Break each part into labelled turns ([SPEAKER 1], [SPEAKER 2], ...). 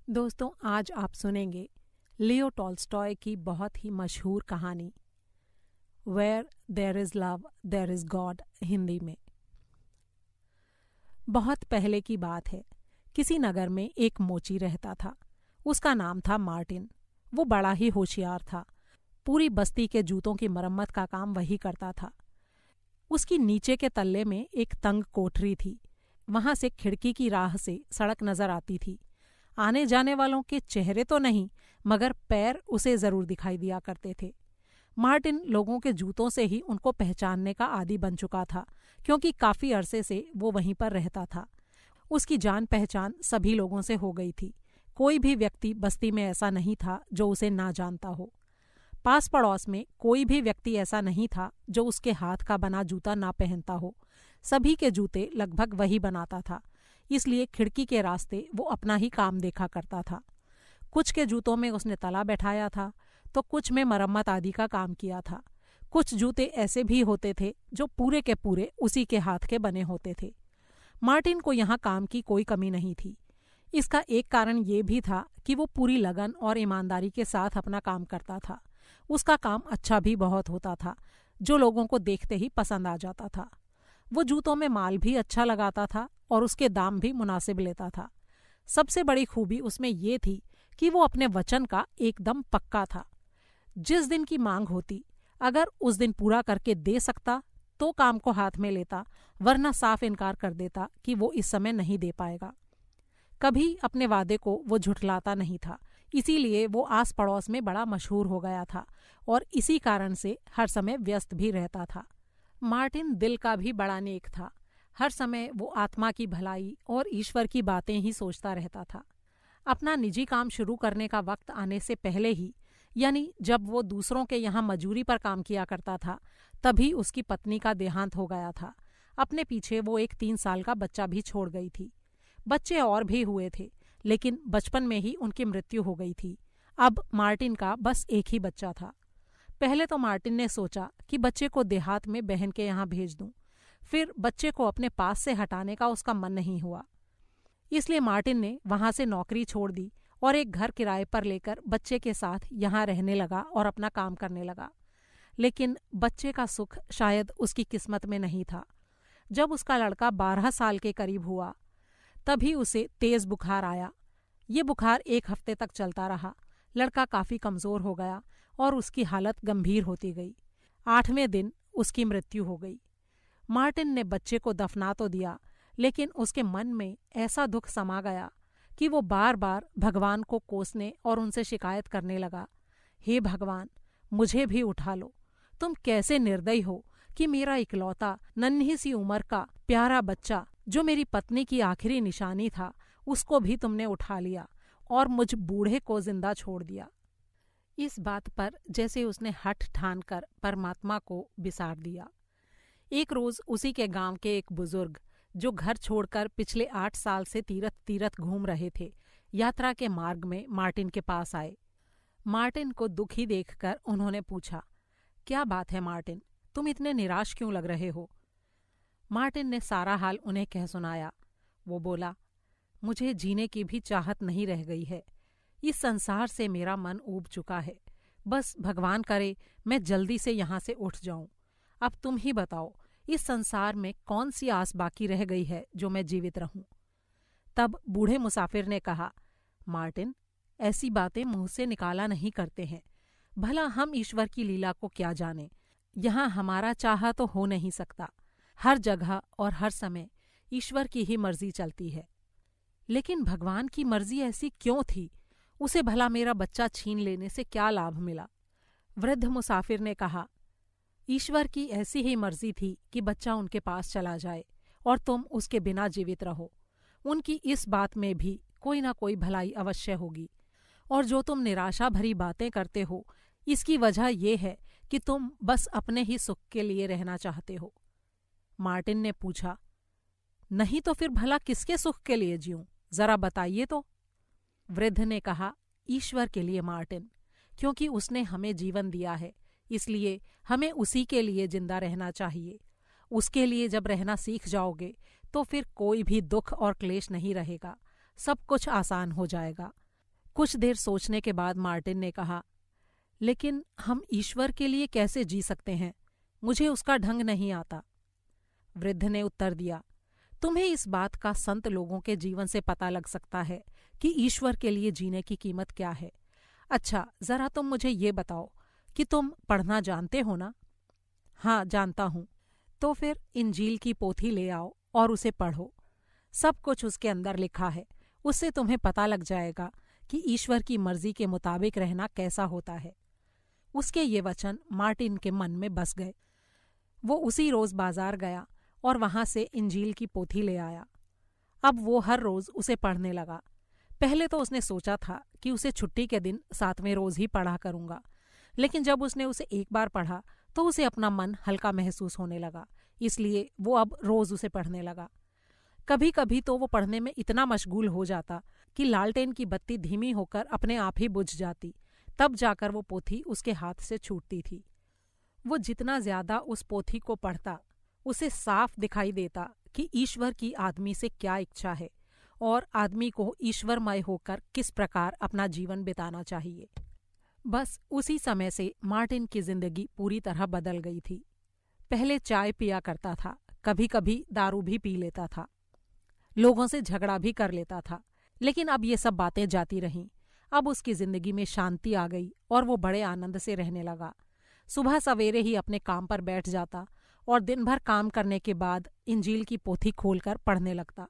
[SPEAKER 1] दोस्तों, आज आप सुनेंगे लियो टॉल्स्टॉय की बहुत ही मशहूर कहानी where there is love there is God, Hindi में। बहुत पहले की बात है। किसी नगर में एक मोची रहता था। उसका नाम था मार्टिन। वो बड़ा ही होशियार था। पूरी बस्ती के जूतों की मरम्मत का काम वही करता था। उसकी नीचे के तल्ले में एक तंग कोठरी थी। वहां से खिड़की की राह से सड़क नजर आती थी। आने जाने वालों के चेहरे तो नहीं, मगर पैर उसे जरूर दिखाई दिया करते थे। मार्टिन लोगों के जूतों से ही उनको पहचानने का आदी बन चुका था, क्योंकि काफी अरसे से वो वहीं पर रहता था। उसकी जान पहचान सभी लोगों से हो गई थी। कोई भी व्यक्ति बस्ती में ऐसा नहीं था जो उसे ना जानता हो। पास पड़ोस में कोई भी व्यक्ति ऐसा नहीं था जो उसके हाथ का बना जूता ना पहनता हो। सभी के जूते लगभग वही बनाता था, इसलिए खिड़की के रास्ते वो अपना ही काम देखा करता था। कुछ के जूतों में उसने तला बैठाया था, तो कुछ में मरम्मत आदि का काम किया था। कुछ जूते ऐसे भी होते थे जो पूरे के पूरे उसी के हाथ के बने होते थे। मार्टिन को यहाँ काम की कोई कमी नहीं थी। इसका एक कारण ये भी था कि वो पूरी लगन और ईमानदारी के साथ अपना काम करता था। उसका काम अच्छा भी बहुत होता था, जो लोगों को देखते ही पसंद आ जाता था। वो जूतों में माल भी अच्छा लगाता था और उसके दाम भी मुनासिब लेता था। सबसे बड़ी खूबी उसमें ये थी कि वो अपने वचन का एकदम पक्का था। जिस दिन की मांग होती, अगर उस दिन पूरा करके दे सकता तो काम को हाथ में लेता, वरना साफ इनकार कर देता कि वो इस समय नहीं दे पाएगा। कभी अपने वादे को वो झुठलाता नहीं था, इसीलिए वो आस पड़ोस में बड़ा मशहूर हो गया था और इसी कारण से हर समय व्यस्त भी रहता था। मार्टिन दिल का भी बड़ा नेक था। हर समय वो आत्मा की भलाई और ईश्वर की बातें ही सोचता रहता था। अपना निजी काम शुरू करने का वक्त आने से पहले ही, यानी जब वो दूसरों के यहाँ मजूरी पर काम किया करता था, तभी उसकी पत्नी का देहांत हो गया था। अपने पीछे वो एक 3 साल का बच्चा भी छोड़ गई थी। बच्चे और भी हुए थे, लेकिन बचपन में ही उनकी मृत्यु हो गई थी। अब मार्टिन का बस एक ही बच्चा था। पहले तो मार्टिन ने सोचा कि बच्चे को देहात में बहन के यहाँ भेज दूं। फिर बच्चे को अपने पास से हटाने का उसका मन नहीं हुआ, इसलिए मार्टिन ने वहां से नौकरी छोड़ दी और एक घर किराए पर लेकर बच्चे के साथ यहाँ रहने लगा और अपना काम करने लगा। लेकिन बच्चे का सुख शायद उसकी किस्मत में नहीं था। जब उसका लड़का 12 साल के करीब हुआ, तभी उसे तेज बुखार आया। ये बुखार 1 हफ्ते तक चलता रहा। लड़का काफी कमजोर हो गया और उसकी हालत गंभीर होती गई। 8वें दिन उसकी मृत्यु हो गई। मार्टिन ने बच्चे को दफना तो दिया, लेकिन उसके मन में ऐसा दुख समा गया कि वो बार बार भगवान को कोसने और उनसे शिकायत करने लगा, हे भगवान, मुझे भी उठा लो। तुम कैसे निर्दयी हो कि मेरा इकलौता नन्ही सी उम्र का प्यारा बच्चा, जो मेरी पत्नी की आखिरी निशानी था, उसको भी तुमने उठा लिया और मुझ बूढ़े को जिंदा छोड़ दिया। इस बात पर जैसे उसने हठ ठान कर परमात्मा को बिसार दिया। एक रोज उसी के गांव के एक बुजुर्ग, जो घर छोड़कर पिछले 8 साल से तीरथ तीरथ घूम रहे थे, यात्रा के मार्ग में मार्टिन के पास आए। मार्टिन को दुखी देखकर उन्होंने पूछा, क्या बात है मार्टिन, तुम इतने निराश क्यों लग रहे हो? मार्टिन ने सारा हाल उन्हें कह सुनाया। वो बोला, मुझे जीने की भी चाहत नहीं रह गई है। इस संसार से मेरा मन ऊब चुका है। बस भगवान करे मैं जल्दी से यहाँ से उठ जाऊं। अब तुम ही बताओ, इस संसार में कौन सी आस बाकी रह गई है जो मैं जीवित रहूं? तब बूढ़े मुसाफिर ने कहा, मार्टिन, ऐसी बातें मुंह से निकाला नहीं करते हैं। भला हम ईश्वर की लीला को क्या जाने। यहाँ हमारा चाहा तो हो नहीं सकता। हर जगह और हर समय ईश्वर की ही मर्जी चलती है। लेकिन भगवान की मर्जी ऐसी क्यों थी? उसे भला मेरा बच्चा छीन लेने से क्या लाभ मिला? वृद्ध मुसाफिर ने कहा, ईश्वर की ऐसी ही मर्जी थी कि बच्चा उनके पास चला जाए और तुम उसके बिना जीवित रहो। उनकी इस बात में भी कोई ना कोई भलाई अवश्य होगी। और जो तुम निराशा भरी बातें करते हो, इसकी वजह यह है कि तुम बस अपने ही सुख के लिए रहना चाहते हो। मार्टिन ने पूछा, नहीं तो फिर भला किसके सुख के लिए जीऊं? जरा बताइए तो। वृद्ध ने कहा, ईश्वर के लिए मार्टिन, क्योंकि उसने हमें जीवन दिया है, इसलिए हमें उसी के लिए जिंदा रहना चाहिए। उसके लिए जब रहना सीख जाओगे तो फिर कोई भी दुख और क्लेश नहीं रहेगा। सब कुछ आसान हो जाएगा। कुछ देर सोचने के बाद मार्टिन ने कहा, लेकिन हम ईश्वर के लिए कैसे जी सकते हैं? मुझे उसका ढंग नहीं आता। वृद्ध ने उत्तर दिया, तुम्हें इस बात का संत लोगों के जीवन से पता लग सकता है कि ईश्वर के लिए जीने की कीमत क्या है। अच्छा, जरा तुम मुझे ये बताओ कि तुम पढ़ना जानते हो ना? हाँ, जानता हूँ। तो फिर इंजील की पोथी ले आओ और उसे पढ़ो। सब कुछ उसके अंदर लिखा है। उससे तुम्हें पता लग जाएगा कि ईश्वर की मर्जी के मुताबिक रहना कैसा होता है। उसके ये वचन मार्टिन के मन में बस गए। वो उसी रोज बाजार गया और वहां से इंजील की पोथी ले आया। अब वो हर रोज उसे पढ़ने लगा। पहले तो उसने सोचा था कि उसे छुट्टी के दिन 7वें रोज ही पढ़ा करूंगा, लेकिन जब उसने उसे एक बार पढ़ा तो उसे अपना मन हल्का महसूस होने लगा, इसलिए वो अब रोज उसे पढ़ने लगा। कभी कभी तो वो पढ़ने में इतना मशगूल हो जाता कि लालटेन की बत्ती धीमी होकर अपने आप ही बुझ जाती, तब जाकर वो पोथी उसके हाथ से छूटती थी। वो जितना ज्यादा उस पोथी को पढ़ता, उसे साफ दिखाई देता कि ईश्वर की आदमी से क्या इच्छा है और आदमी को ईश्वरमय होकर किस प्रकार अपना जीवन बिताना चाहिए। बस उसी समय से मार्टिन की जिंदगी पूरी तरह बदल गई थी। पहले चाय पिया करता था, कभी कभी दारू भी पी लेता था, लोगों से झगड़ा भी कर लेता था, लेकिन अब ये सब बातें जाती रहीं। अब उसकी जिंदगी में शांति आ गई और वो बड़े आनंद से रहने लगा। सुबह सवेरे ही अपने काम पर बैठ जाता और दिन भर काम करने के बाद इंजील की पोथी खोलकर पढ़ने लगता।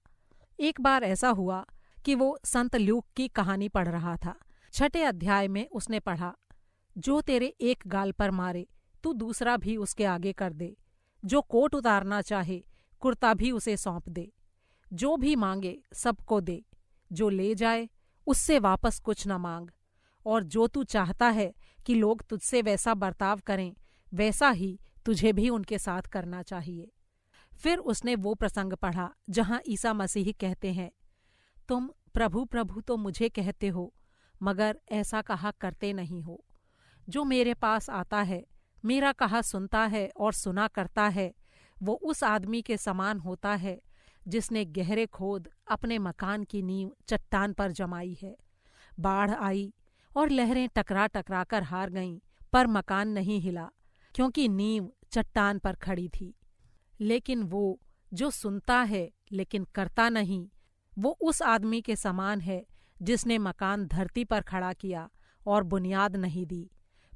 [SPEAKER 1] एक बार ऐसा हुआ कि वो संत ल्यूक की कहानी पढ़ रहा था। 6 अध्याय में उसने पढ़ा, जो तेरे एक गाल पर मारे तू दूसरा भी उसके आगे कर दे, जो कोट उतारना चाहे कुर्ता भी उसे सौंप दे, जो भी मांगे सबको दे, जो ले जाए उससे वापस कुछ न मांग, और जो तू चाहता है कि लोग तुझसे वैसा बर्ताव करें, वैसा ही तुझे भी उनके साथ करना चाहिए। फिर उसने वो प्रसंग पढ़ा जहाँ ईसा मसीह कहते हैं, तुम प्रभु प्रभु तो मुझे कहते हो, मगर ऐसा कहा करते नहीं हो। जो मेरे पास आता है, मेरा कहा सुनता है और सुना करता है, वो उस आदमी के समान होता है जिसने गहरे खोद अपने मकान की नींव चट्टान पर जमाई है। बाढ़ आई और लहरें टकरा टकरा कर हार गईं, पर मकान नहीं हिला, क्योंकि नींव चट्टान पर खड़ी थी। लेकिन वो जो सुनता है लेकिन करता नहीं, वो उस आदमी के समान है जिसने मकान धरती पर खड़ा किया और बुनियाद नहीं दी।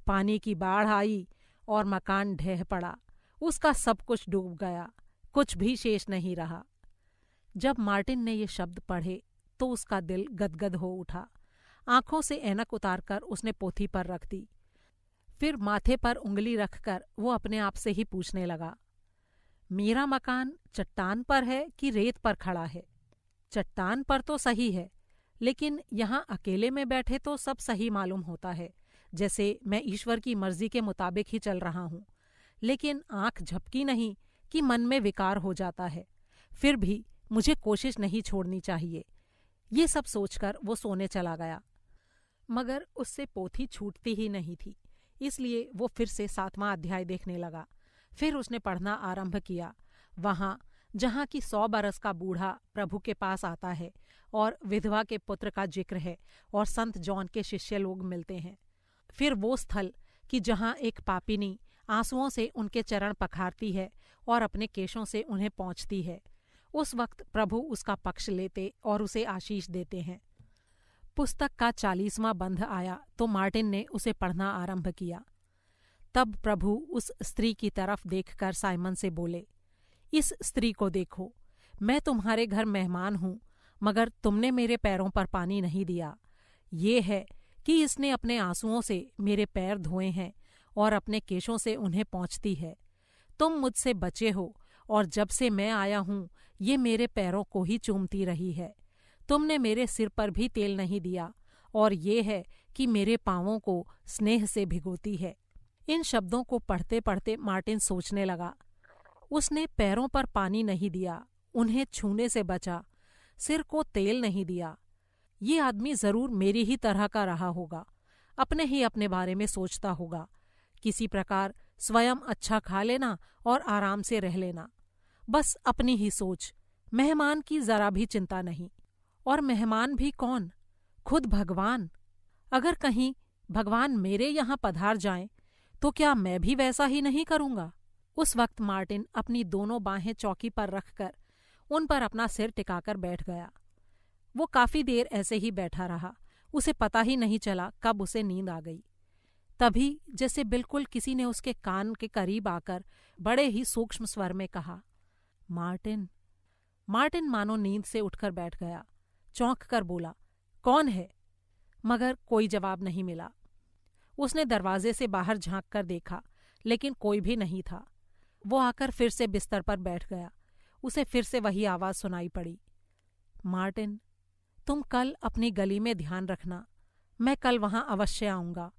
[SPEAKER 1] पानी की बाढ़ आई और मकान ढह पड़ा, उसका सब कुछ डूब गया, कुछ भी शेष नहीं रहा। जब मार्टिन ने ये शब्द पढ़े तो उसका दिल गदगद हो उठा। आंखों से ऐनक उतारकर उसने पोथी पर रख दी। फिर माथे पर उंगली रखकर वो अपने आप से ही पूछने लगा, मेरा मकान चट्टान पर है कि रेत पर खड़ा है? चट्टान पर तो सही है, लेकिन यहाँ अकेले में बैठे तो सब सही मालूम होता है, जैसे मैं ईश्वर की मर्जी के मुताबिक ही चल रहा हूँ। लेकिन आंख झपकी नहीं कि मन में विकार हो जाता है। फिर भी मुझे कोशिश नहीं छोड़नी चाहिए। ये सब सोचकर वो सोने चला गया, मगर उससे पोथी छूटती ही नहीं थी, इसलिए वो फिर से 7वां अध्याय देखने लगा। फिर उसने पढ़ना आरंभ किया। वहाँ जहाँ की 100 बरस का बूढ़ा प्रभु के पास आता है और विधवा के पुत्र का जिक्र है और संत जॉन के शिष्य लोग मिलते हैं। फिर वो स्थल कि जहाँ एक पापिनी आंसुओं से उनके चरण पखारती है और अपने केशों से उन्हें पोंछती है। उस वक्त प्रभु उसका पक्ष लेते और उसे आशीष देते हैं। पुस्तक का 40वां बंध आया तो मार्टिन ने उसे पढ़ना आरंभ किया। तब प्रभु उस स्त्री की तरफ देखकर साइमन से बोले, इस स्त्री को देखो, मैं तुम्हारे घर मेहमान हूँ, मगर तुमने मेरे पैरों पर पानी नहीं दिया। ये है कि इसने अपने आंसुओं से मेरे पैर धोए हैं और अपने केशों से उन्हें पोंछती है। तुम मुझसे बचे हो और जब से मैं आया हूँ ये मेरे पैरों को ही चूमती रही है। तुमने मेरे सिर पर भी तेल नहीं दिया, और ये है कि मेरे पाँवों को स्नेह से भिगोती है। इन शब्दों को पढ़ते पढ़ते मार्टिन सोचने लगा, उसने पैरों पर पानी नहीं दिया, उन्हें छूने से बचा, सिर को तेल नहीं दिया। ये आदमी जरूर मेरी ही तरह का रहा होगा, अपने ही अपने बारे में सोचता होगा। किसी प्रकार स्वयं अच्छा खा लेना और आराम से रह लेना, बस अपनी ही सोच, मेहमान की जरा भी चिंता नहीं। और मेहमान भी कौन? खुद भगवान, अगर कहीं भगवान मेरे यहाँ पधार जाएं, तो क्या मैं भी वैसा ही नहीं करूँगा? उस वक्त मार्टिन अपनी दोनों बाहें चौकी पर रखकर उन पर अपना सिर टिकाकर बैठ गया। वो काफी देर ऐसे ही बैठा रहा। उसे पता ही नहीं चला कब उसे नींद आ गई। तभी जैसे बिल्कुल किसी ने उसके कान के करीब आकर बड़े ही सूक्ष्म स्वर में कहा, मार्टिन। मार्टिन मानो नींद से उठकर बैठ गया। चौंक कर बोला, कौन है? मगर कोई जवाब नहीं मिला। उसने दरवाजे से बाहर झांक कर देखा, लेकिन कोई भी नहीं था। वो आकर फिर से बिस्तर पर बैठ गया। उसे फिर से वही आवाज सुनाई पड़ी, मार्टिन, तुम कल अपनी गली में ध्यान रखना। मैं कल वहां अवश्य आऊंगा।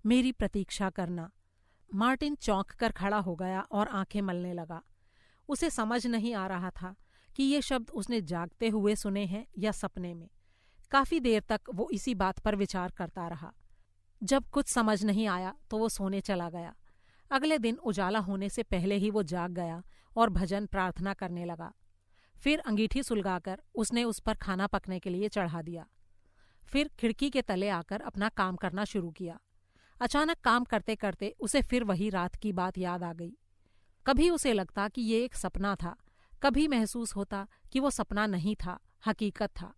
[SPEAKER 1] मेरी प्रतीक्षा करना। मार्टिन चौंक कर खड़ा हो गया और आंखें मलने लगा। उसे समझ नहीं आ रहा था कि ये शब्द उसने जागते हुए सुने हैं या सपने में। काफी देर तक वो इसी बात पर विचार करता रहा। जब कुछ समझ नहीं आया तो वो सोने चला गया। अगले दिन उजाला होने से पहले ही वो जाग गया और भजन प्रार्थना करने लगा। फिर अंगीठी सुलगाकर उसने उस पर खाना पकने के लिए चढ़ा दिया। फिर खिड़की के तले आकर अपना काम करना शुरू किया। अचानक काम करते करते उसे फिर वही रात की बात याद आ गई। कभी उसे लगता कि ये एक सपना था, कभी महसूस होता कि वो सपना नहीं था, हकीकत था।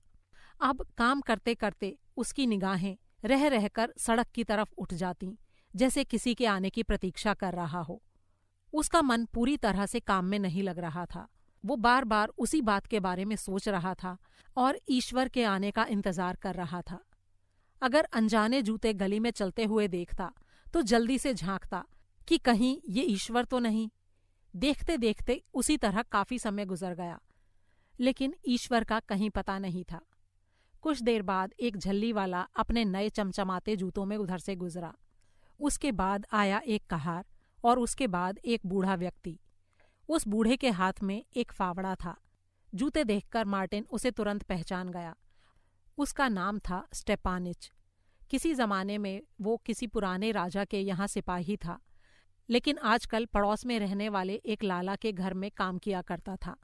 [SPEAKER 1] अब काम करते करते उसकी निगाहें रह रहकर सड़क की तरफ उठ जातीं, जैसे किसी के आने की प्रतीक्षा कर रहा हो। उसका मन पूरी तरह से काम में नहीं लग रहा था। वो बार बार उसी बात के बारे में सोच रहा था और ईश्वर के आने का इंतजार कर रहा था। अगर अनजाने जूते गली में चलते हुए देखता तो जल्दी से झांकता कि कहीं ये ईश्वर तो नहीं। देखते देखते उसी तरह काफी समय गुजर गया, लेकिन ईश्वर का कहीं पता नहीं था। कुछ देर बाद एक झल्ली वाला अपने नए चमचमाते जूतों में उधर से गुजरा। उसके बाद आया एक कहार और उसके बाद एक बूढ़ा व्यक्ति। उस बूढ़े के हाथ में एक फावड़ा था। जूते देखकर मार्टिन उसे तुरंत पहचान गया। उसका नाम था स्टेपानिच। किसी जमाने में वो किसी पुराने राजा के यहाँ सिपाही था, लेकिन आजकल पड़ोस में रहने वाले एक लाला के घर में काम किया करता था।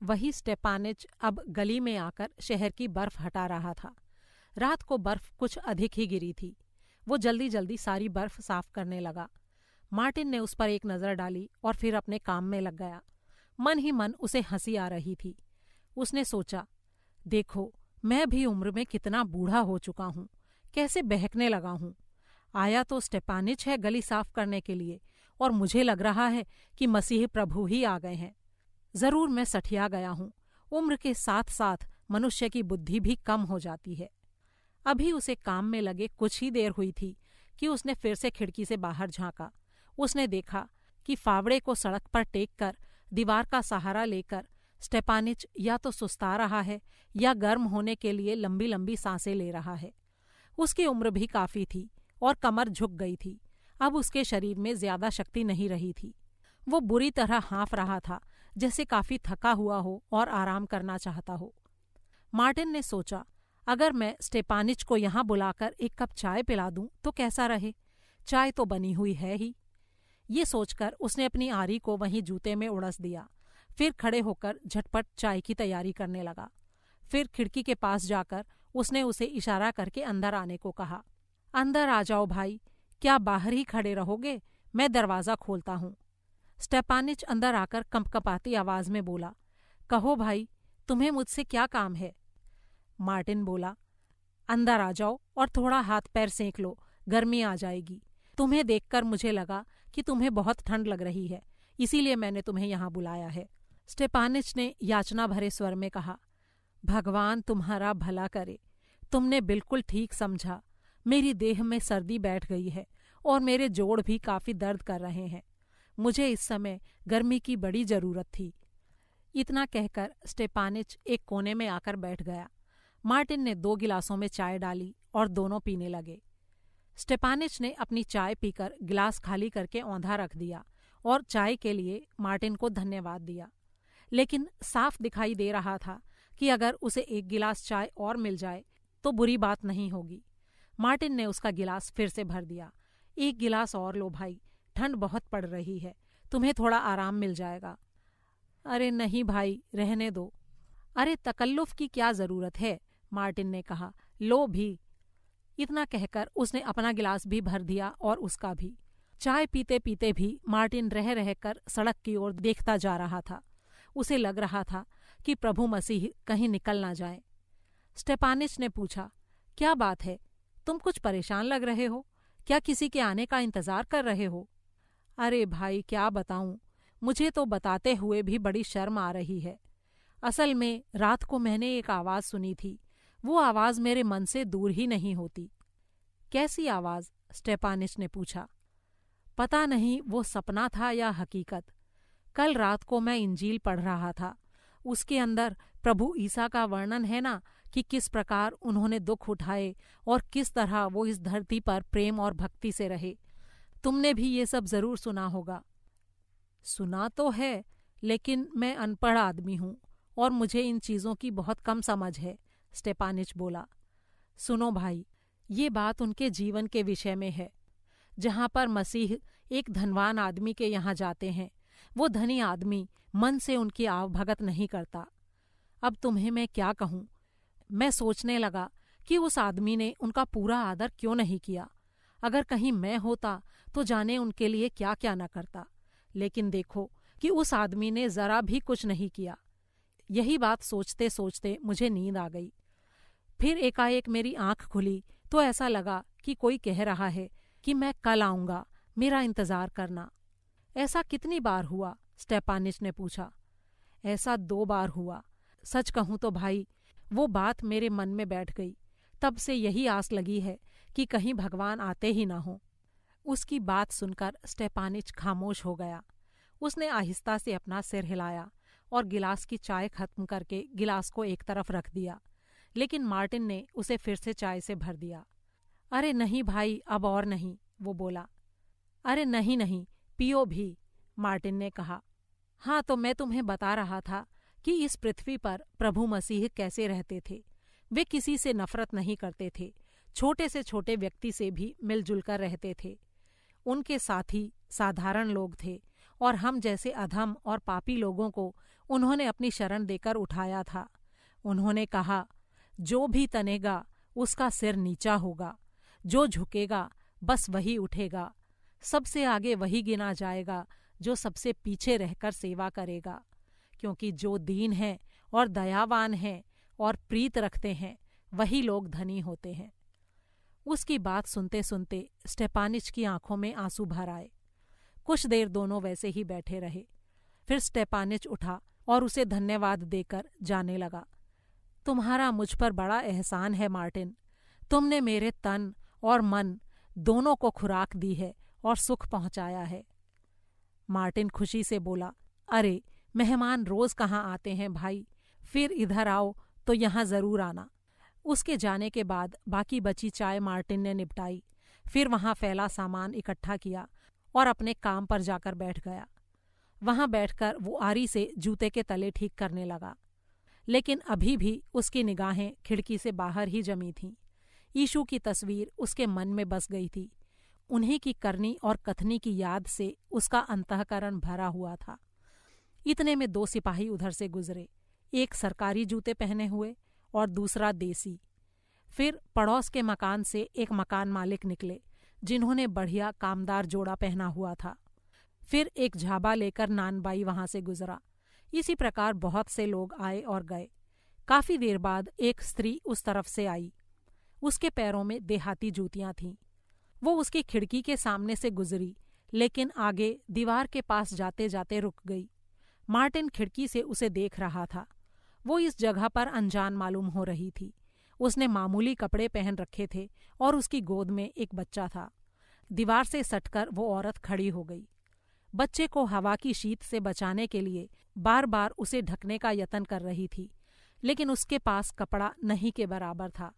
[SPEAKER 1] वही स्टेपानिच अब गली में आकर शहर की बर्फ हटा रहा था। रात को बर्फ कुछ अधिक ही गिरी थी। वो जल्दी जल्दी सारी बर्फ साफ करने लगा। मार्टिन ने उस पर एक नज़र डाली और फिर अपने काम में लग गया। मन ही मन उसे हंसी आ रही थी। उसने सोचा, देखो, मैं भी उम्र में कितना बूढ़ा हो चुका हूँ, कैसे बहकने लगा हूँ। आया तो स्टेपानिच है गली साफ करने के लिए, और मुझे लग रहा है कि मसीह प्रभु ही आ गए हैं। जरूर मैं सठिया गया हूँ। उम्र के साथ साथ मनुष्य की बुद्धि भी कम हो जाती है। अभी उसे काम में लगे कुछ ही देर हुई थी कि उसने फिर से खिड़की से बाहर झांका। उसने देखा कि फावड़े को सड़क पर टेक कर दीवार का सहारा लेकर स्टेपानिच या तो सुस्ता रहा है या गर्म होने के लिए लंबी लंबी सांसें ले रहा है। उसकी उम्र भी काफी थी और कमर झुक गई थी। अब उसके शरीर में ज्यादा शक्ति नहीं रही थी। वो बुरी तरह हाँफ रहा था, जैसे काफी थका हुआ हो और आराम करना चाहता हो। मार्टिन ने सोचा, अगर मैं स्टेपानिच को यहाँ बुलाकर एक कप चाय पिला दूं तो कैसा रहे? चाय तो बनी हुई है ही। ये सोचकर उसने अपनी आरी को वहीं जूते में उड़स दिया। फिर खड़े होकर झटपट चाय की तैयारी करने लगा। फिर खिड़की के पास जाकर उसने उसे इशारा करके अंदर आने को कहा। अंदर आ जाओ भाई, क्या बाहर ही खड़े रहोगे? मैं दरवाज़ा खोलता हूँ। स्टेपानिच अंदर आकर कंपकपाती आवाज में बोला, कहो भाई, तुम्हें मुझसे क्या काम है? मार्टिन बोला, अंदर आ जाओ और थोड़ा हाथ पैर सेंक लो, गर्मी आ जाएगी। तुम्हें देखकर मुझे लगा कि तुम्हें बहुत ठंड लग रही है, इसीलिए मैंने तुम्हें यहाँ बुलाया है। स्टेपानिच ने याचना भरे स्वर में कहा, भगवान तुम्हारा भला करे। तुमने बिल्कुल ठीक समझा। मेरी देह में सर्दी बैठ गई है और मेरे जोड़ भी काफी दर्द कर रहे हैं। मुझे इस समय गर्मी की बड़ी जरूरत थी। इतना कहकर स्टेपानिच एक कोने में आकर बैठ गया। मार्टिन ने 2 गिलासों में चाय डाली और दोनों पीने लगे। स्टेपानिच ने अपनी चाय पीकर गिलास खाली करके औंधा रख दिया और चाय के लिए मार्टिन को धन्यवाद दिया। लेकिन साफ दिखाई दे रहा था कि अगर उसे एक गिलास चाय और मिल जाए तो बुरी बात नहीं होगी। मार्टिन ने उसका गिलास फिर से भर दिया। एक गिलास और लो भाई, ठंड बहुत पड़ रही है, तुम्हें थोड़ा आराम मिल जाएगा। अरे नहीं भाई, रहने दो। अरे तकल्लुफ की क्या जरूरत है, मार्टिन ने कहा, लो भी। इतना कहकर उसने अपना गिलास भी भर दिया और उसका भी। चाय पीते पीते भी मार्टिन रह रहकर सड़क की ओर देखता जा रहा था। उसे लग रहा था कि प्रभु मसीह कहीं निकल ना जाए। स्टेपानिच ने पूछा, क्या बात है, तुम कुछ परेशान लग रहे हो? क्या किसी के आने का इंतजार कर रहे हो? अरे भाई, क्या बताऊं, मुझे तो बताते हुए भी बड़ी शर्म आ रही है। असल में रात को मैंने एक आवाज़ सुनी थी। वो आवाज़ मेरे मन से दूर ही नहीं होती। कैसी आवाज़? स्टेपानिच ने पूछा। पता नहीं वो सपना था या हकीकत। कल रात को मैं इंजील पढ़ रहा था। उसके अंदर प्रभु ईसा का वर्णन है ना, कि किस प्रकार उन्होंने दुख उठाए और किस तरह वो इस धरती पर प्रेम और भक्ति से रहे। तुमने भी ये सब जरूर सुना होगा। सुना तो है, लेकिन मैं अनपढ़ आदमी हूँ और मुझे इन चीज़ों की बहुत कम समझ है, स्टेपानिच बोला। सुनो भाई, ये बात उनके जीवन के विषय में है। जहाँ पर मसीह एक धनवान आदमी के यहाँ जाते हैं, वो धनी आदमी मन से उनकी आवभगत नहीं करता। अब तुम्हें मैं क्या कहूँ, मैं सोचने लगा कि उस आदमी ने उनका पूरा आदर क्यों नहीं किया। अगर कहीं मैं होता तो जाने उनके लिए क्या क्या न करता। लेकिन देखो कि उस आदमी ने ज़रा भी कुछ नहीं किया। यही बात सोचते सोचते मुझे नींद आ गई। फिर एकाएक मेरी आंख खुली तो ऐसा लगा कि कोई कह रहा है कि मैं कल आऊँगा, मेरा इंतज़ार करना। ऐसा कितनी बार हुआ? स्टेपानिच ने पूछा। ऐसा 2 बार हुआ। सच कहूँ तो भाई, वो बात मेरे मन में बैठ गई। तब से यही आस लगी है कि कहीं भगवान आते ही ना हो। उसकी बात सुनकर स्टेपानिच खामोश हो गया। उसने आहिस्ता से अपना सिर हिलाया और गिलास की चाय खत्म करके गिलास को एक तरफ रख दिया। लेकिन मार्टिन ने उसे फिर से चाय से भर दिया। अरे नहीं भाई, अब और नहीं, वो बोला। अरे नहीं नहीं, पियो भी, मार्टिन ने कहा। हाँ, तो मैं तुम्हें बता रहा था कि इस पृथ्वी पर प्रभु मसीह कैसे रहते थे। वे किसी से नफरत नहीं करते थे, छोटे से छोटे व्यक्ति से भी मिलजुल कर रहते थे। उनके साथी साधारण लोग थे और हम जैसे अधम और पापी लोगों को उन्होंने अपनी शरण देकर उठाया था। उन्होंने कहा, जो भी तनेगा उसका सिर नीचा होगा, जो झुकेगा बस वही उठेगा, सबसे आगे वही गिना जाएगा जो सबसे पीछे रहकर सेवा करेगा। क्योंकि जो दीन हैं और दयावान हैं और प्रीत रखते हैं, वही लोग धनी होते हैं। उसकी बात सुनते सुनते स्टेपानिच की आंखों में आंसू भर आए। कुछ देर दोनों वैसे ही बैठे रहे। फिर स्टेपानिच उठा और उसे धन्यवाद देकर जाने लगा। तुम्हारा मुझ पर बड़ा एहसान है मार्टिन। तुमने मेरे तन और मन दोनों को खुराक दी है और सुख पहुंचाया है। मार्टिन खुशी से बोला, अरे मेहमान रोज कहाँ आते हैं भाई, फिर इधर आओ तो यहाँ जरूर आना। उसके जाने के बाद बाकी बची चाय मार्टिन ने निपटाई। फिर वहाँ फैला सामान इकट्ठा किया और अपने काम पर जाकर बैठ गया। वहाँ बैठकर वो आरी से जूते के तले ठीक करने लगा। लेकिन अभी भी उसकी निगाहें खिड़की से बाहर ही जमी थीं। यीशु की तस्वीर उसके मन में बस गई थी। उन्हीं की करनी और कथनी की याद से उसका अंतःकरण भरा हुआ था। इतने में 2 सिपाही उधर से गुजरे, एक सरकारी जूते पहने हुए और दूसरा देसी। फिर पड़ोस के मकान से एक मकान मालिक निकले, जिन्होंने बढ़िया कामदार जोड़ा पहना हुआ था। फिर एक झाबा लेकर नानबाई वहां से गुजरा। इसी प्रकार बहुत से लोग आए और गए। काफी देर बाद एक स्त्री उस तरफ से आई। उसके पैरों में देहाती जूतियां थीं। वो उसकी खिड़की के सामने से गुजरी, लेकिन आगे दीवार के पास जाते जाते रुक गई। मार्टिन खिड़की से उसे देख रहा था। वो इस जगह पर अनजान मालूम हो रही थी। उसने मामूली कपड़े पहन रखे थे और उसकी गोद में एक बच्चा था। दीवार से सटकर वो औरत खड़ी हो गई। बच्चे को हवा की शीत से बचाने के लिए बार बार उसे ढकने का यत्न कर रही थी, लेकिन उसके पास कपड़ा नहीं के बराबर था।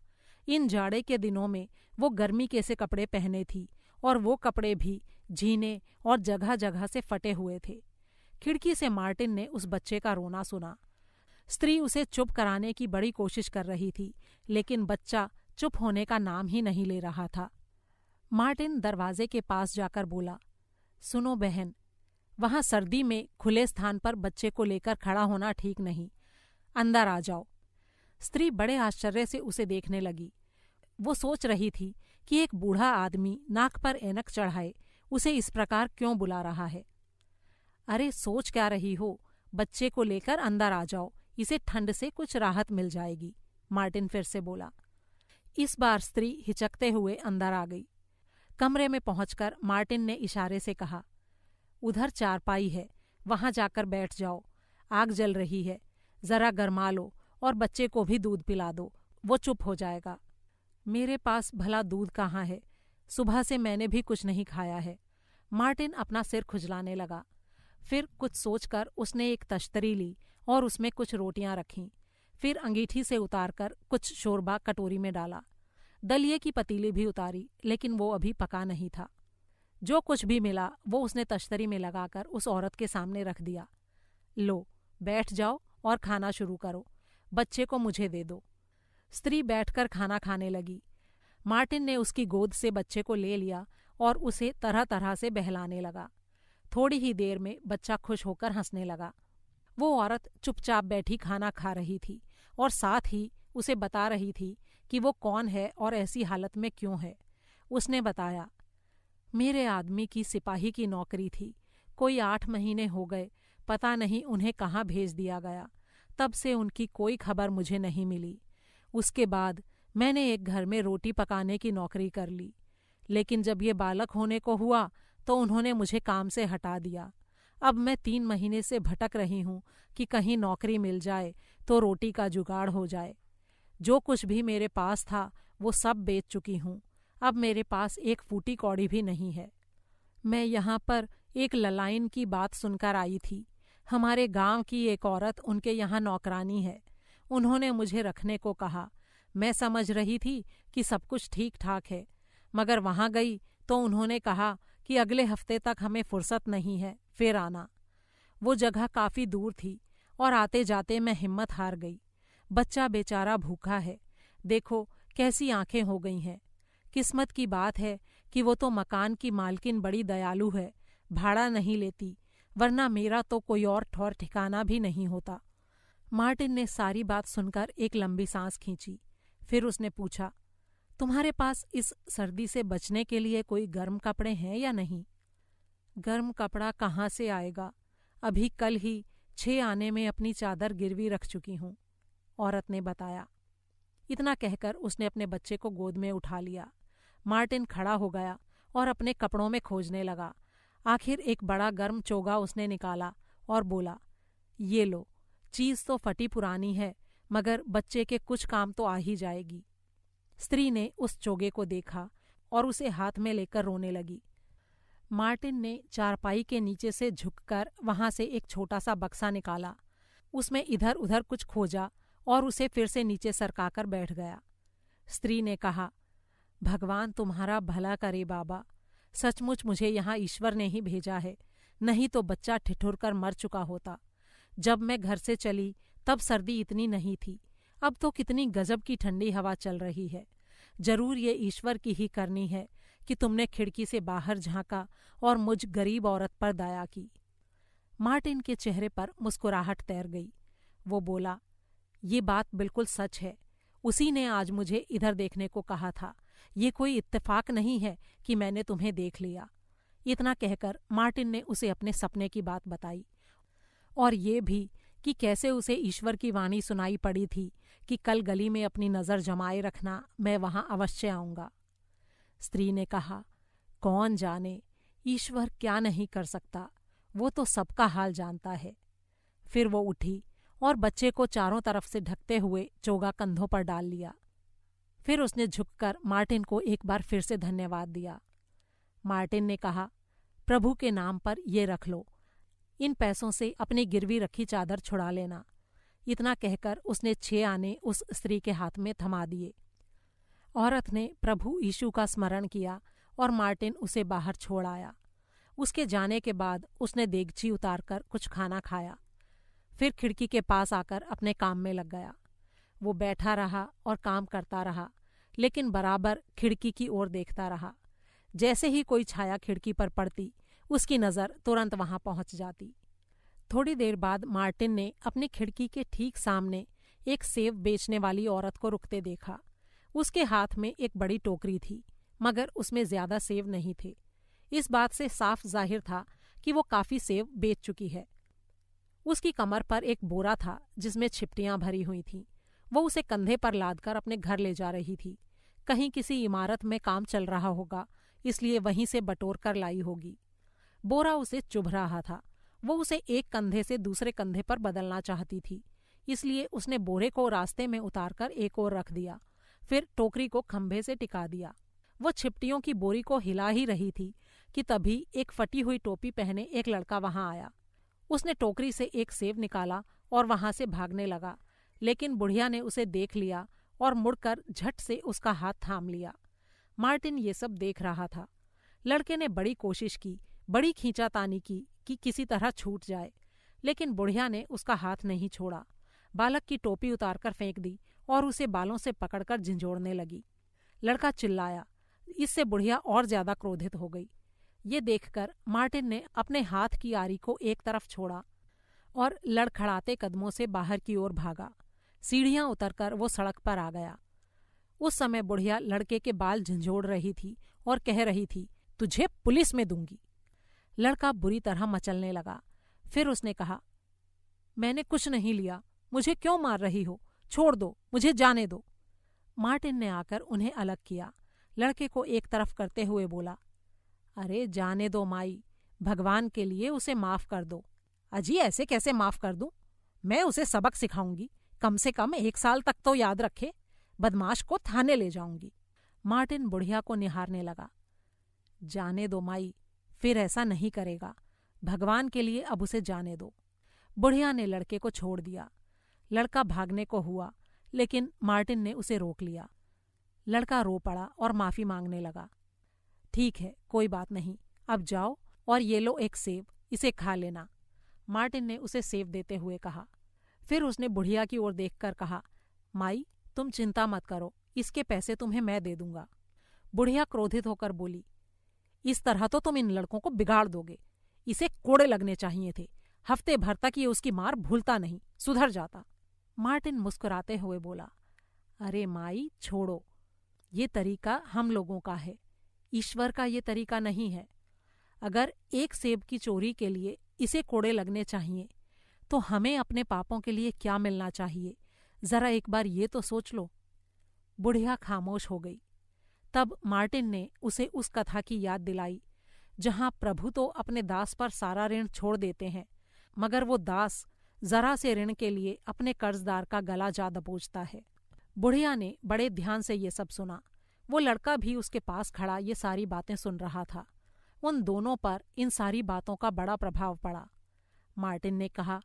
[SPEAKER 1] इन जाड़े के दिनों में वो गर्मी के से कपड़े पहने थी और वो कपड़े भी झीने और जगह जगह से फटे हुए थे। खिड़की से मार्टिन ने उस बच्चे का रोना सुना। स्त्री उसे चुप कराने की बड़ी कोशिश कर रही थी, लेकिन बच्चा चुप होने का नाम ही नहीं ले रहा था। मार्टिन दरवाजे के पास जाकर बोला, सुनो बहन, वहां सर्दी में खुले स्थान पर बच्चे को लेकर खड़ा होना ठीक नहीं, अंदर आ जाओ। स्त्री बड़े आश्चर्य से उसे देखने लगी। वो सोच रही थी कि एक बूढ़ा आदमी नाक पर ऐनक चढ़ाए उसे इस प्रकार क्यों बुला रहा है। अरे सोच क्या रही हो, बच्चे को लेकर अंदर आ जाओ, इसे ठंड से कुछ राहत मिल जाएगी, मार्टिन फिर से बोला। इस बार स्त्री हिचकते हुए अंदर आ गई। कमरे में पहुंचकर मार्टिन ने इशारे से कहा, उधर चारपाई है, वहां जाकर बैठ जाओ, आग जल रही है, जरा गरमा लो और बच्चे को भी दूध पिला दो, वो चुप हो जाएगा। मेरे पास भला दूध कहाँ है, सुबह से मैंने भी कुछ नहीं खाया है। मार्टिन अपना सिर खुजलाने लगा। फिर कुछ सोचकर उसने एक तश्तरी ली और उसमें कुछ रोटियां रखीं। फिर अंगीठी से उतारकर कुछ शोरबा कटोरी में डाला। दलिये की पतीली भी उतारी, लेकिन वो अभी पका नहीं था। जो कुछ भी मिला वो उसने तश्तरी में लगाकर उस औरत के सामने रख दिया। लो, बैठ जाओ और खाना शुरू करो, बच्चे को मुझे दे दो। स्त्री बैठकर खाना खाने लगी। मार्टिन ने उसकी गोद से बच्चे को ले लिया और उसे तरह तरह से बहलाने लगा। थोड़ी ही देर में बच्चा खुश होकर हंसने लगा। वो औरत चुपचाप बैठी खाना खा रही थी और साथ ही उसे बता रही थी कि वो कौन है और ऐसी हालत में क्यों है। उसने बताया, मेरे आदमी की सिपाही की नौकरी थी, कोई 8 महीने हो गए, पता नहीं उन्हें कहाँ भेज दिया गया। तब से उनकी कोई खबर मुझे नहीं मिली। उसके बाद मैंने एक घर में रोटी पकाने की नौकरी कर ली, लेकिन जब ये बालक होने को हुआ तो उन्होंने मुझे काम से हटा दिया। अब मैं 3 महीने से भटक रही हूँ कि कहीं नौकरी मिल जाए तो रोटी का जुगाड़ हो जाए। जो कुछ भी मेरे पास था वो सब बेच चुकी हूँ। अब मेरे पास एक फूटी कौड़ी भी नहीं है। मैं यहाँ पर एक ललाइन की बात सुनकर आई थी। हमारे गांव की एक औरत उनके यहाँ नौकरानी है। उन्होंने मुझे रखने को कहा। मैं समझ रही थी कि सब कुछ ठीक ठाक है, मगर वहाँ गई तो उन्होंने कहा कि अगले हफ्ते तक हमें फुर्सत नहीं है, फिर आना। वो जगह काफ़ी दूर थी और आते जाते मैं हिम्मत हार गई। बच्चा बेचारा भूखा है, देखो कैसी आंखें हो गई हैं। किस्मत की बात है कि वो तो मकान की मालकिन बड़ी दयालु है, भाड़ा नहीं लेती, वरना मेरा तो कोई और ठौर ठिकाना भी नहीं होता। मार्टिन ने सारी बात सुनकर एक लंबी सांस खींची। फिर उसने पूछा, तुम्हारे पास इस सर्दी से बचने के लिए कोई गर्म कपड़े हैं या नहीं? गर्म कपड़ा कहाँ से आएगा, अभी कल ही 6 आने में अपनी चादर गिरवी रख चुकी हूँ, औरत ने बताया। इतना कहकर उसने अपने बच्चे को गोद में उठा लिया। मार्टिन खड़ा हो गया और अपने कपड़ों में खोजने लगा। आखिर एक बड़ा गर्म चोगा उसने निकाला और बोला, ये लो, चीज़ तो फटी पुरानी है, मगर बच्चे के कुछ काम तो आ ही जाएगी। स्त्री ने उस चोगे को देखा और उसे हाथ में लेकर रोने लगी। मार्टिन ने चारपाई के नीचे से झुककर वहां से एक छोटा सा बक्सा निकाला। उसमें इधर उधर कुछ खोजा और उसे फिर से नीचे सरकाकर बैठ गया। स्त्री ने कहा, भगवान तुम्हारा भला करे बाबा, सचमुच मुझे यहाँ ईश्वर ने ही भेजा है, नहीं तो बच्चा ठिठुर कर मर चुका होता। जब मैं घर से चली तब सर्दी इतनी नहीं थी, अब तो कितनी गजब की ठंडी हवा चल रही है। जरूर ये ईश्वर की ही करनी है कि तुमने खिड़की से बाहर झांका और मुझ गरीब औरत पर दया की। मार्टिन के चेहरे पर मुस्कुराहट तैर गई। वो बोला, ये बात बिल्कुल सच है, उसी ने आज मुझे इधर देखने को कहा था। ये कोई इत्तेफाक नहीं है कि मैंने तुम्हें देख लिया। इतना कहकर मार्टिन ने उसे अपने सपने की बात बताई और ये भी कि कैसे उसे ईश्वर की वाणी सुनाई पड़ी थी कि कल गली में अपनी नज़र जमाए रखना, मैं वहां अवश्य आऊँगा। स्त्री ने कहा, कौन जाने ईश्वर क्या नहीं कर सकता, वो तो सबका हाल जानता है। फिर वो उठी और बच्चे को चारों तरफ से ढकते हुए चोगा कंधों पर डाल लिया। फिर उसने झुककर मार्टिन को एक बार फिर से धन्यवाद दिया। मार्टिन ने कहा, प्रभु के नाम पर ये रख लो, इन पैसों से अपनी गिरवी रखी चादर छुड़ा लेना। इतना कहकर उसने 6 आने उस स्त्री के हाथ में थमा दिए। औरत ने प्रभु यीशु का स्मरण किया और मार्टिन उसे बाहर छोड़ आया। उसके जाने के बाद उसने देगची उतारकर कुछ खाना खाया। फिर खिड़की के पास आकर अपने काम में लग गया। वो बैठा रहा और काम करता रहा, लेकिन बराबर खिड़की की ओर देखता रहा। जैसे ही कोई छाया खिड़की पर पड़ती, उसकी नज़र तुरंत वहां पहुंच जाती। थोड़ी देर बाद मार्टिन ने अपनी खिड़की के ठीक सामने एक सेब बेचने वाली औरत को रुकते देखा। उसके हाथ में एक बड़ी टोकरी थी, मगर उसमें ज्यादा सेव नहीं थे। इस बात से साफ जाहिर था कि वो काफी सेव बेच चुकी है। उसकी कमर पर एक बोरा था जिसमें छिपटियां भरी हुई थीं। वो उसे कंधे पर लादकर अपने घर ले जा रही थी। कहीं किसी इमारत में काम चल रहा होगा, इसलिए वहीं से बटोर कर लाई होगी। बोरा उसे चुभ रहा था। वो उसे एक कंधे से दूसरे कंधे पर बदलना चाहती थी, इसलिए उसने बोरे को रास्ते में उतारकर एक ओर रख दिया, फिर टोकरी को खंभे से टिका दिया। वो छिपटियों की बोरी को हिला ही रही थी कि तभी एक फटी हुई टोपी पहने एक लड़का वहां आया। उसने टोकरी से एक सेव निकाला और वहां से भागने लगा, लेकिन बुढ़िया ने उसे देख लिया और मुड़कर झट से उसका हाथ थाम लिया। मार्टिन ये सब देख रहा था। लड़के ने बड़ी कोशिश की, बड़ी खींचातानी की कि किसी तरह छूट जाए, लेकिन बुढ़िया ने उसका हाथ नहीं छोड़ा। बालक की टोपी उतारकर फेंक दी और उसे बालों से पकड़कर झंझोड़ने लगी। लड़का चिल्लाया। इससे बुढ़िया और ज्यादा क्रोधित हो गई। ये देखकर मार्टिन ने अपने हाथ की आरी को एक तरफ छोड़ा और लड़खड़ाते कदमों से बाहर की ओर भागा। सीढ़ियां उतरकर वो सड़क पर आ गया। उस समय बुढ़िया लड़के के बाल झंझोड़ रही थी और कह रही थी, तुझे पुलिस में दूंगी। लड़का बुरी तरह मचलने लगा। फिर उसने कहा, मैंने कुछ नहीं लिया, मुझे क्यों मार रही हो? छोड़ दो, मुझे जाने दो। मार्टिन ने आकर उन्हें अलग किया। लड़के को एक तरफ करते हुए बोला, अरे जाने दो माई, भगवान के लिए उसे माफ कर दो। अजी ऐसे कैसे माफ कर दूं? मैं उसे सबक सिखाऊंगी, कम से कम 1 साल तक तो याद रखे। बदमाश को थाने ले जाऊंगी। मार्टिन बुढ़िया को निहारने लगा। जाने दो माई, फिर ऐसा नहीं करेगा। भगवान के लिए अब उसे जाने दो। बुढ़िया ने लड़के को छोड़ दिया। लड़का भागने को हुआ, लेकिन मार्टिन ने उसे रोक लिया। लड़का रो पड़ा और माफी मांगने लगा। ठीक है, कोई बात नहीं, अब जाओ और ये लो एक सेब, इसे खा लेना। मार्टिन ने उसे सेब देते हुए कहा। फिर उसने बुढ़िया की ओर देखकर कहा, माई तुम चिंता मत करो, इसके पैसे तुम्हें मैं दे दूंगा। बुढ़िया क्रोधित होकर बोली, इस तरह तो तुम इन लड़कों को बिगाड़ दोगे। इसे कोड़े लगने चाहिए थे। हफ्ते भर तक ये उसकी मार भूलता नहीं, सुधर जाता। मार्टिन मुस्कुराते हुए बोला, अरे माई छोड़ो, ये तरीका हम लोगों का है, ईश्वर का ये तरीका नहीं है। अगर एक सेब की चोरी के लिए इसे कोड़े लगने चाहिए, तो हमें अपने पापों के लिए क्या मिलना चाहिए, जरा एक बार ये तो सोच लो। बुढ़िया खामोश हो गई। तब मार्टिन ने उसे उस कथा की याद दिलाई जहां प्रभु तो अपने दास पर सारा ऋण छोड़ देते हैं, मगर वो दास जरा से ऋण के लिए अपने कर्जदार का गला जा दबोचता है। बुढ़िया ने बड़े ध्यान से ये सब सुना। वो लड़का भी उसके पास खड़ा ये सारी बातें सुन रहा था। उन दोनों पर इन सारी बातों का बड़ा प्रभाव पड़ा। मार्टिन ने कहा,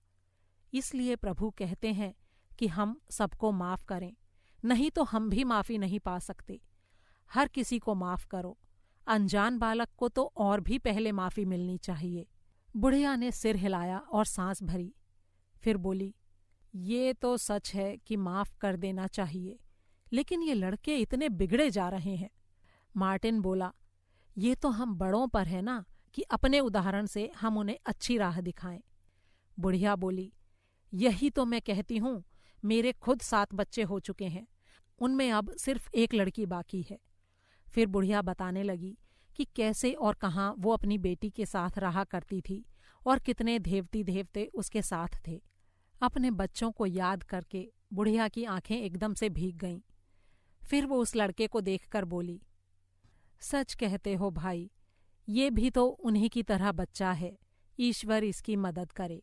[SPEAKER 1] इसलिए प्रभु कहते हैं कि हम सबको माफ करें, नहीं तो हम भी माफी नहीं पा सकते। हर किसी को माफ करो, अनजान बालक को तो और भी पहले माफी मिलनी चाहिए। बुढ़िया ने सिर हिलाया और सांस भरी। फिर बोली, ये तो सच है कि माफ कर देना चाहिए, लेकिन ये लड़के इतने बिगड़े जा रहे हैं। मार्टिन बोला, ये तो हम बड़ों पर है ना कि अपने उदाहरण से हम उन्हें अच्छी राह दिखाएं। बुढ़िया बोली, यही तो मैं कहती हूँ, मेरे खुद 7 बच्चे हो चुके हैं, उनमें अब सिर्फ एक लड़की बाकी है। फिर बुढ़िया बताने लगी कि कैसे और कहाँ वो अपनी बेटी के साथ रहा करती थी और कितने देवती देवते उसके साथ थे। अपने बच्चों को याद करके बुढ़िया की आंखें एकदम से भीग गईं। फिर वो उस लड़के को देखकर बोली, सच कहते हो भाई, ये भी तो उन्हीं की तरह बच्चा है, ईश्वर इसकी मदद करे।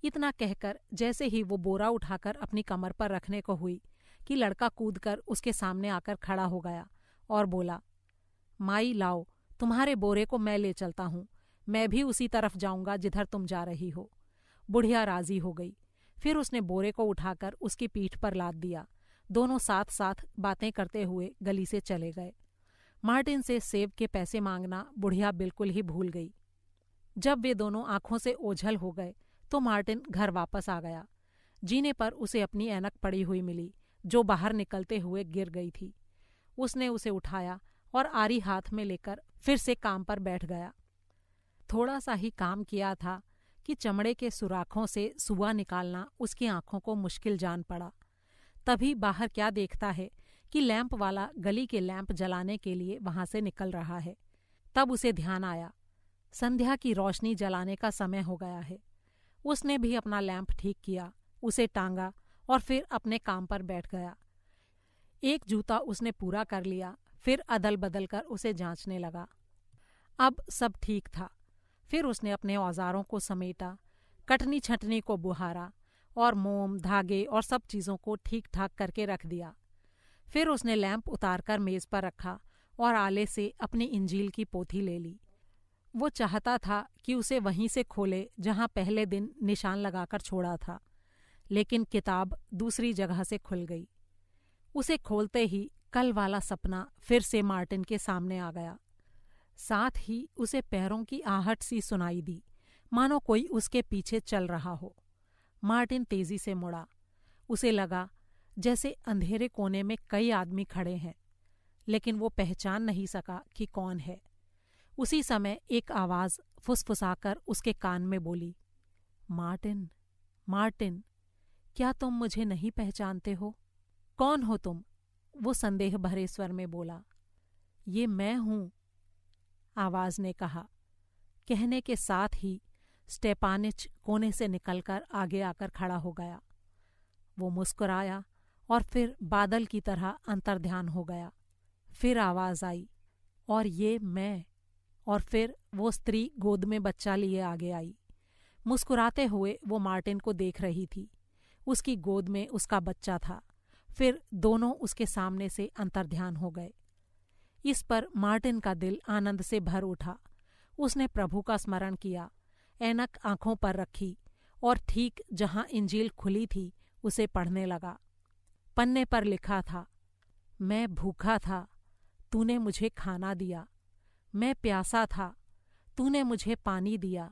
[SPEAKER 1] इतना कहकर जैसे ही वो बोरा उठाकर अपनी कमर पर रखने को हुई कि लड़का कूदकर उसके सामने आकर खड़ा हो गया और बोला, माई लाओ, तुम्हारे बोरे को मैं ले चलता हूँ, मैं भी उसी तरफ जाऊंगा जिधर तुम जा रही हो। बुढ़िया राजी हो गई। फिर उसने बोरे को उठाकर उसकी पीठ पर लाद दिया। दोनों साथ साथ बातें करते हुए गली से चले गए। मार्टिन से सेब के पैसे मांगना बुढ़िया बिल्कुल ही भूल गई। जब वे दोनों आंखों से ओझल हो गए तो मार्टिन घर वापस आ गया। जीने पर उसे अपनी ऐनक पड़ी हुई मिली, जो बाहर निकलते हुए गिर गई थी। उसने उसे उठाया और आरी हाथ में लेकर फिर से काम पर बैठ गया। थोड़ा सा ही काम किया था कि चमड़े के सुराखों से सुआ निकालना उसकी आंखों को मुश्किल जान पड़ा। तभी बाहर क्या देखता है कि लैंप वाला गली के लैंप जलाने के लिए वहां से निकल रहा है। तब उसे ध्यान आया, संध्या की रोशनी जलाने का समय हो गया है। उसने भी अपना लैंप ठीक किया, उसे टांगा और फिर अपने काम पर बैठ गया। एक जूता उसने पूरा कर लिया, फिर अदल बदल कर उसे जांचने लगा। अब सब ठीक था। फिर उसने अपने औजारों को समेटा, कटनी छटनी को बुहारा और मोम, धागे और सब चीज़ों को ठीक ठाक करके रख दिया। फिर उसने लैंप उतारकर मेज़ पर रखा और आले से अपनी इंजील की पोथी ले ली। वो चाहता था कि उसे वहीं से खोले जहाँ पहले दिन निशान लगाकर छोड़ा था, लेकिन किताब दूसरी जगह से खुल गई। उसे खोलते ही कल वाला सपना फिर से मार्टिन के सामने आ गया। साथ ही उसे पैरों की आहट सी सुनाई दी, मानो कोई उसके पीछे चल रहा हो। मार्टिन तेजी से मुड़ा। उसे लगा जैसे अंधेरे कोने में कई आदमी खड़े हैं, लेकिन वो पहचान नहीं सका कि कौन है। उसी समय एक आवाज़ फुसफुसाकर उसके कान में बोली, मार्टिन, मार्टिन, क्या तुम मुझे नहीं पहचानते हो? कौन हो तुम? वो संदेह भरे स्वर में बोला। ये मैं हूँ, आवाज़ ने कहा। कहने के साथ ही स्टेपानिच कोने से निकलकर आगे आकर खड़ा हो गया। वो मुस्कुराया और फिर बादल की तरह अंतर्ध्यान हो गया। फिर आवाज़ आई, और ये मैं। और फिर वो स्त्री गोद में बच्चा लिए आगे आई। मुस्कुराते हुए वो मार्टिन को देख रही थी। उसकी गोद में उसका बच्चा था। फिर दोनों उसके सामने से अंतर्ध्यान हो गए। इस पर मार्टिन का दिल आनंद से भर उठा। उसने प्रभु का स्मरण किया, ऐनक आंखों पर रखी और ठीक जहाँ इंजील खुली थी उसे पढ़ने लगा। पन्ने पर लिखा था, मैं भूखा था, तूने मुझे खाना दिया। मैं प्यासा था, तूने मुझे पानी दिया।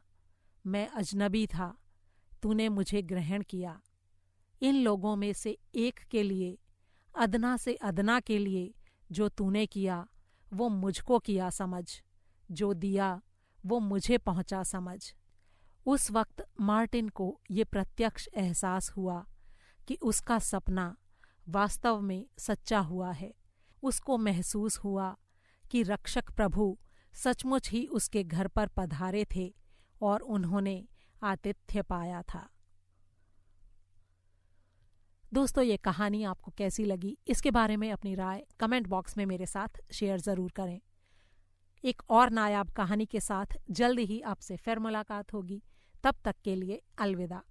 [SPEAKER 1] मैं अजनबी था, तूने मुझे ग्रहण किया। इन लोगों में से एक के लिए, अदना से अदना के लिए जो तूने किया वो मुझको किया समझ, जो दिया वो मुझे पहुंचा समझ। उस वक्त मार्टिन को ये प्रत्यक्ष एहसास हुआ कि उसका सपना वास्तव में सच्चा हुआ है। उसको महसूस हुआ कि रक्षक प्रभु सचमुच ही उसके घर पर पधारे थे और उन्होंने आतिथ्य पाया था। दोस्तों, ये कहानी आपको कैसी लगी, इसके बारे में अपनी राय कमेंट बॉक्स में मेरे साथ शेयर ज़रूर करें। एक और नायाब कहानी के साथ जल्द ही आपसे फिर मुलाकात होगी। तब तक के लिए अलविदा।